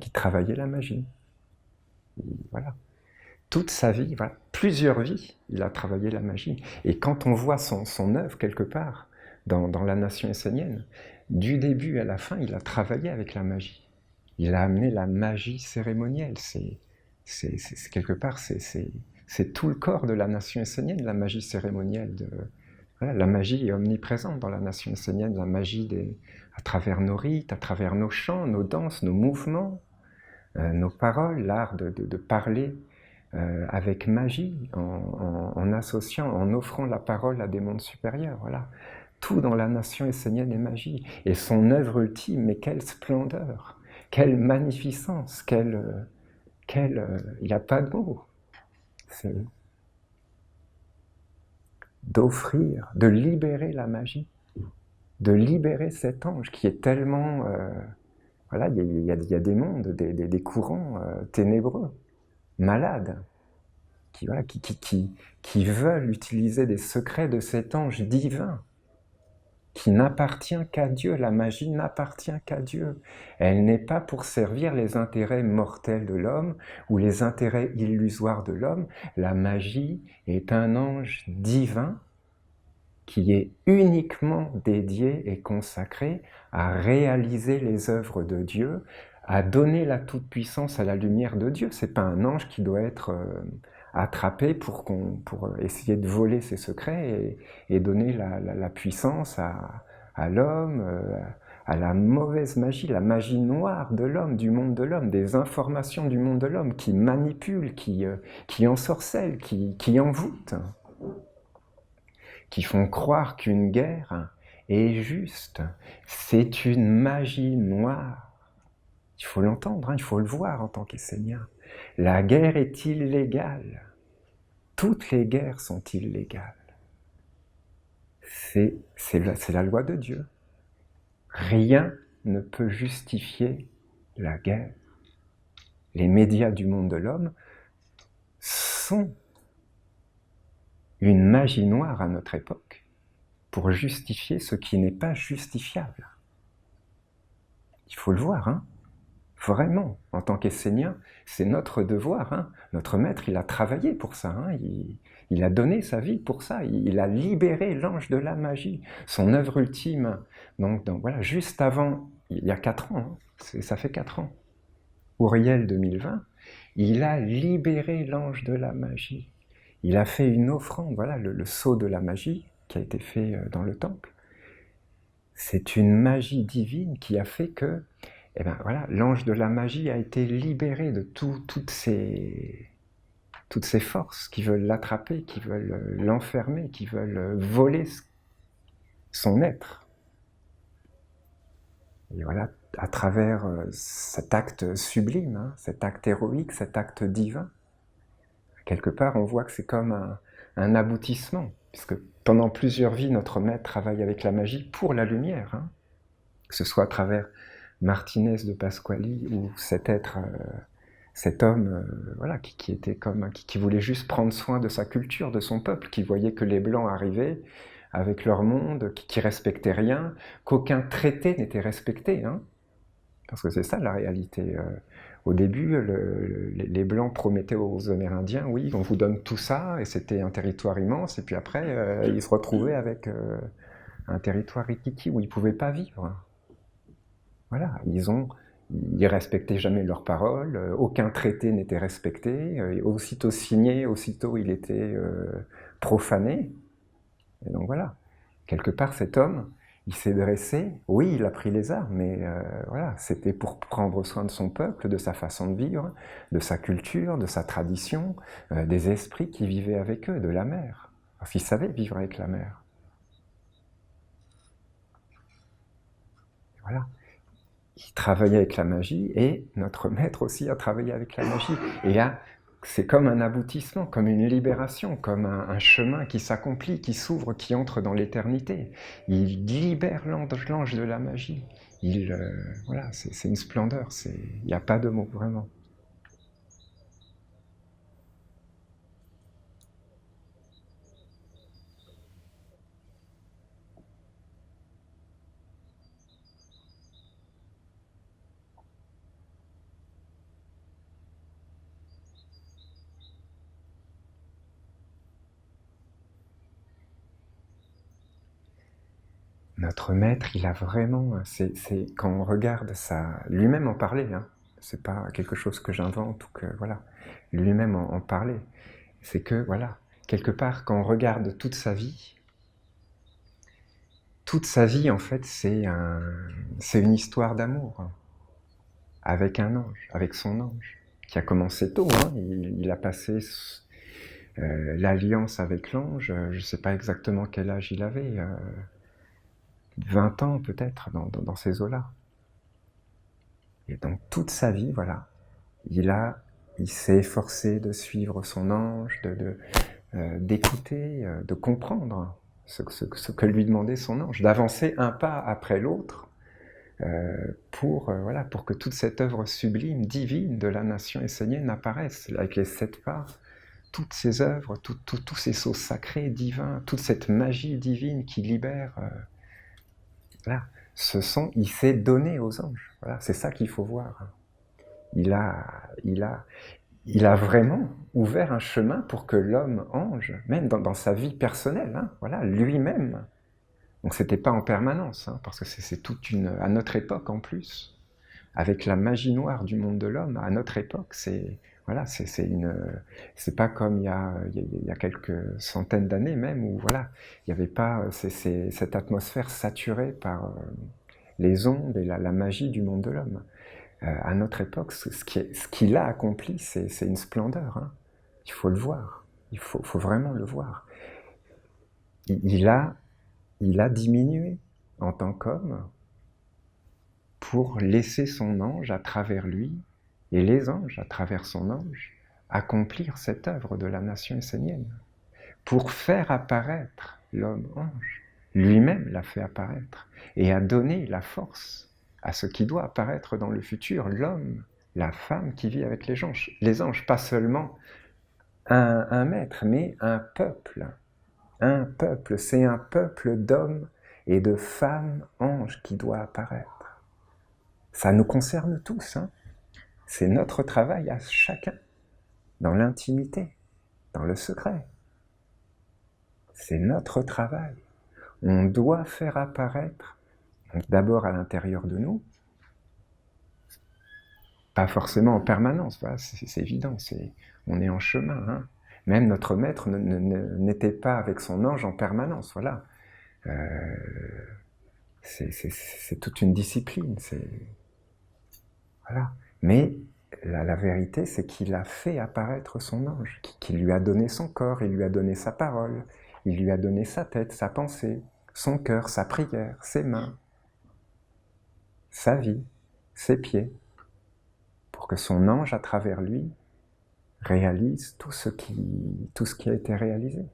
Donc il travaillait la magie. Voilà. Toute sa vie, voilà, plusieurs vies, il a travaillé la magie. Et quand on voit son œuvre quelque part, dans la nation essénienne, du début à la fin, il a travaillé avec la magie. Il a amené la magie cérémonielle. Quelque part, c'est tout le corps de la nation essénienne, la magie cérémonielle. Voilà, la magie est omniprésente dans la nation essénienne, la magie à travers nos rites, à travers nos chants, nos danses, nos mouvements, nos paroles, l'art de parler avec magie, en associant, en offrant la parole à des mondes supérieurs. Voilà. Tout dans la nation essénienne est magie. Et son œuvre ultime, mais quelle splendeur, quelle magnificence, il n'y a pas de mots. C'est d'offrir, de libérer la magie, de libérer cet ange qui est tellement... voilà, il y a des mondes, des courants ténébreux, malades, voilà, qui veulent utiliser des secrets de cet ange divin, qui n'appartient qu'à Dieu. La magie n'appartient qu'à Dieu. Elle n'est pas pour servir les intérêts mortels de l'homme ou les intérêts illusoires de l'homme. La magie est un ange divin qui est uniquement dédié et consacré à réaliser les œuvres de Dieu, à donner la toute-puissance à la lumière de Dieu. C'est pas un ange qui doit être attrapé pour essayer de voler ses secrets et donner la puissance à l'homme, à la mauvaise magie, la magie noire de l'homme, du monde de l'homme, des informations du monde de l'homme qui manipulent, qui ensorcellent, qui envoûtent, qui font croire qu'une guerre est juste. C'est une magie noire. Il faut l'entendre, il faut le voir en tant qu'Essénien. La guerre est illégale. Toutes les guerres sont illégales. C'est la loi de Dieu. Rien ne peut justifier la guerre. Les médias du monde de l'homme sont une magie noire à notre époque pour justifier ce qui n'est pas justifiable. Il faut le voir, hein. Vraiment, en tant qu'Essénien, c'est notre devoir. Hein. Notre maître, il a travaillé pour ça. Hein. Il a donné sa vie pour ça. Il a libéré l'ange de la magie. Son œuvre ultime, voilà, juste avant, il y a 4 ans, hein, ça fait 4 ans, Auriel 2020, il a libéré l'ange de la magie. Il a fait une offrande, voilà, le sceau de la magie qui a été fait dans le temple. C'est une magie divine qui a fait que voilà, l'ange de la magie a été libéré de toutes ces forces qui veulent l'attraper, qui veulent l'enfermer, qui veulent voler son être. Et voilà, à travers cet acte sublime, hein, cet acte héroïque, cet acte divin, quelque part on voit que c'est comme un aboutissement, puisque pendant plusieurs vies, notre maître travaille avec la magie pour la lumière, hein, que ce soit à travers Martinez de Pasquali ou cet homme voilà, qui était qui voulait juste prendre soin de sa culture, de son peuple, qui voyait que les Blancs arrivaient avec leur monde, qui respectaient rien, qu'aucun traité n'était respecté, hein, parce que c'est ça la réalité. Au début, les Blancs promettaient aux Amérindiens, oui, on vous donne tout ça, et c'était un territoire immense, et puis après, ils se retrouvaient avec un territoire rikiki où ils ne pouvaient pas vivre. Voilà, ils respectaient jamais leurs paroles, aucun traité n'était respecté, aussitôt signé, aussitôt il était profané. Et donc voilà, quelque part cet homme, il s'est dressé, oui, il a pris les armes, mais voilà, c'était pour prendre soin de son peuple, de sa façon de vivre, de sa culture, de sa tradition, des esprits qui vivaient avec eux, de la mer, parce qu'il savait vivre avec la mer. Voilà. Il travaillait avec la magie et notre maître aussi a travaillé avec la magie. Et là, c'est comme un aboutissement, comme une libération, comme un chemin qui s'accomplit, qui s'ouvre, qui entre dans l'éternité. Il libère l'ange de la magie. Voilà, c'est une splendeur, il n'y a pas de mots, vraiment. Notre maître, il a vraiment, quand on regarde ça, lui-même en parlait, hein, c'est pas quelque chose que j'invente ou que, voilà, lui-même en parlait. C'est que, voilà, quelque part, quand on regarde toute sa vie, en fait, c'est une histoire d'amour, hein, avec un ange, avec son ange, qui a commencé tôt, hein, il a passé l'alliance avec l'ange, je ne sais pas exactement quel âge il avait, 20 ans peut-être, dans ces eaux-là. Et donc toute sa vie, voilà, il s'est efforcé de suivre son ange, d'écouter, de comprendre ce que lui demandait son ange, d'avancer un pas après l'autre voilà, pour que toute cette œuvre sublime, divine de la nation essénienne apparaisse, avec les 7 pas, toutes ces œuvres, tous ces sceaux sacrés, divins, toute cette magie divine qui libère. Voilà, il s'est donné aux anges. Voilà, c'est ça qu'il faut voir. Il a vraiment ouvert un chemin pour que l'homme ange, même dans sa vie personnelle, hein, voilà, lui-même. Donc c'était pas en permanence, hein, parce que c'est à notre époque en plus, avec la magie noire du monde de l'homme, à notre époque, voilà, c'est pas comme il y a quelques centaines d'années même où voilà, il n'y avait pas cette atmosphère saturée par les ondes et la magie du monde de l'homme. À notre époque, ce qu'il a accompli, c'est une splendeur. Hein. Il faut le voir. Il faut vraiment le voir. Il a diminué en tant qu'homme pour laisser son ange à travers lui, et les anges à travers son ange, accomplir cette œuvre de la nation essénienne, pour faire apparaître l'homme ange. Lui-même l'a fait apparaître, et a donné la force à ce qui doit apparaître dans le futur, l'homme, la femme qui vit avec les anges, pas seulement un maître, mais un peuple. Un peuple, c'est un peuple d'hommes et de femmes anges qui doit apparaître. Ça nous concerne tous, hein. C'est notre travail à chacun, dans l'intimité, dans le secret. C'est notre travail. On doit faire apparaître, donc d'abord à l'intérieur de nous, pas forcément en permanence, voilà, c'est évident, on est en chemin. Hein. Même notre maître n'était pas avec son ange en permanence, voilà. C'est toute une discipline, voilà. Mais la vérité, c'est qu'il a fait apparaître son ange, qui lui a donné son corps, il lui a donné sa parole, il lui a donné sa tête, sa pensée, son cœur, sa prière, ses mains, sa vie, ses pieds, pour que son ange, à travers lui, réalise tout ce qui a été réalisé.